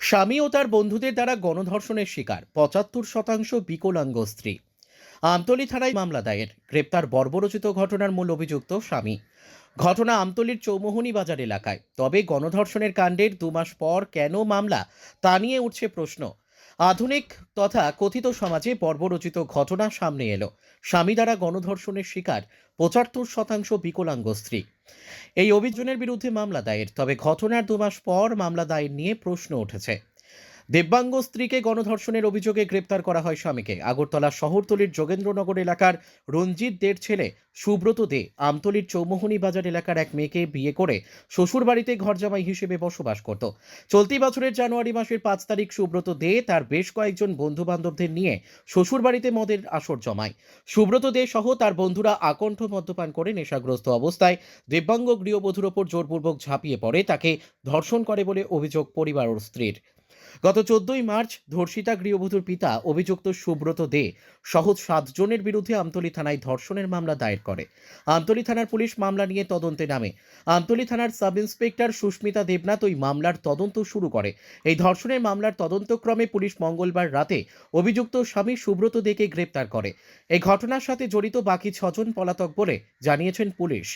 স্বামী ও তার বন্ধুদের দ্বারা গণধর্ষণের শিকার ৭৫% বিকলাঙ্গ স্ত্রী। আমতলী থানায় মামলা দায়ের, গ্রেপ্তার বর্বরোচিত ঘটনার মূল অভিযুক্ত স্বামী। ঘটনা আমতলীর চৌমোহনী বাজার এলাকায়। তবে গণধর্ষণের কাণ্ডের ২ মাস পর কেন মামলা, তা নিয়ে উঠছে প্রশ্ন। আধুনিক তথা কথিত সমাজে বর্বরোচিত ঘটনা সামনে এলো। স্বামী দ্বারা গণধর্ষণের শিকার ৭৫% বিকলাঙ্গ স্ত্রী। এই অভিযোগের বিরুদ্ধে মামলা দায়ের। তবে ঘটনার ২ মাস পর মামলা দায়ের নিয়ে প্রশ্ন উঠেছে। দিব্যাঙ্গ স্ত্রীকে গণধর্ষণের অভিযোগে গ্রেপ্তার করা হয় স্বামীকে। আগরতলা শহরতলির যোগেন্দ্রনগর এলাকার রঞ্জিত দের ছেলে সুব্রত দে আমতলীর চৌমোহনী বাজার এলাকার এক মেয়েকে বিয়ে করে শ্বশুরবাড়িতে ঘরজামাই হিসেবে বসবাস করত। চলতি বছরের জানুয়ারি মাসের ৫ তারিখ সুব্রত দে তার বেশ কয়েকজন বন্ধু বান্ধবদের নিয়ে শ্বশুরবাড়িতে মদের আসর জমায়। সুব্রত দে সহ তার বন্ধুরা আকণ্ঠ মদ্যপান করে নেশাগ্রস্ত অবস্থায় দিব্যাঙ্গ গৃহবধূর ওপর জোরপূর্বক ঝাঁপিয়ে পড়ে তাকে ধর্ষণ করে বলে অভিযোগ পরিবার ও স্ত্রীর। গত ১৪ই মার্চ ধর্ষিতা গৃহবধূর পিতা অভিযুক্ত সুব্রত দে সহ ৭ জনের বিরুদ্ধে আমতলী থানায় ধর্ষণের মামলা দায়ের করে। আমতলী থানার পুলিশ মামলা নিয়ে তদন্তে নামে। আমতলী থানার সাব ইন্সপেক্টর সুস্মিতা দেবনাথ ওই মামলার তদন্ত শুরু করে। এই ধর্ষণের মামলার তদন্তক্রমে পুলিশ মঙ্গলবার রাতে অভিযুক্ত স্বামী সুব্রত দেকে গ্রেপ্তার করে। এই ঘটনার সাথে জড়িত বাকি ৬ জন পলাতক বলে জানিয়েছেন পুলিশ।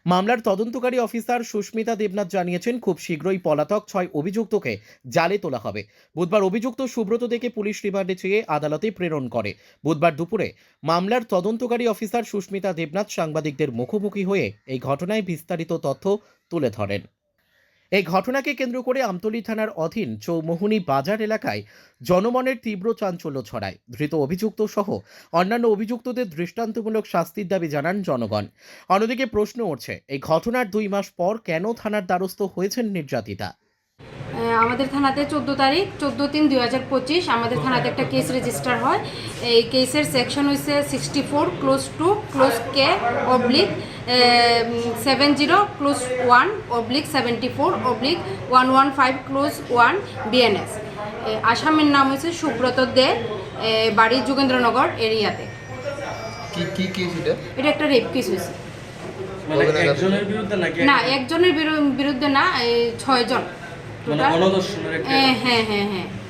মামলার তদন্তকারী অফিসার সুস্মিতা দেবনাথ জানিয়েছেন, খুব শীঘ্রই পলাতক ৬ অভিযুক্তকে জালে তোলা হবে। বুধবার অভিযুক্ত সুব্রত দেকে পুলিশ রিমান্ডে চেয়ে আদালতে প্রেরণ করে। বুধবার দুপুরে মামলার তদন্তকারী অফিসার সুস্মিতা দেবনাথ সাংবাদিকদের মুখোমুখি হয়ে এই ঘটনায় বিস্তারিত তথ্য তুলে ধরেন। এই ঘটনাকে কেন্দ্র করে আমতলী থানার অধীন চৌমোহনী বাজার এলাকায় জনমনের তীব্র চাঞ্চল্য ছড়ায়। ধৃত অভিযুক্ত সহ অন্যান্য অভিযুক্তদের দৃষ্টান্তমূলক শাস্তির দাবি জানান জনগণ। অন্যদিকে প্রশ্ন উঠছে, এই ঘটনার ২ মাস পর কেন থানার দ্বারস্থ হয়েছেন নির্যাতিতা। আমাদের থানাতে 14 তারিখ 14/3/2025 আমাদের থানাতে একটা কেস রেজিস্টার হয়। এই কেসের সেকশন হয়েছে 64 ক্লোজ 2 ক্লোজ কে অবলিক 70+1/74/115 ক্লোজ 1 বিএনএস। আসামির নাম হয়েছে সুব্রত দে, বাড়ি যোগেন্দ্রনগর এরিয়াতে। কি কেস এটা? এটা একটা রেপ কেস হয়েছে। মানে একজনের বিরুদ্ধে নাকি? না, একজনের বিরুদ্ধে না, ৬ জন। মানে গণধর্ষণের একটা? হ্যাঁ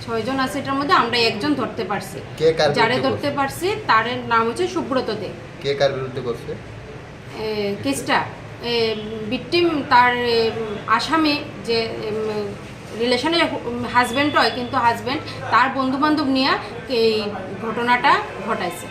৬ জন আছে, এটার মধ্যে আমরা একজন ধরতে পারছি। কে কার যারে বিরুদ্ধে ধরতে পারছি তার নাম হচ্ছে সুব্রত দে। কে কার বিরুদ্ধে করছে কেসটা? ভিকটিম তার আসামি যে রিলেশনের হাজব্যান্ড হয়, কিন্তু হাজব্যান্ড তার বন্ধু বান্ধব নিয়ে এই ঘটনাটা ঘটাইছে।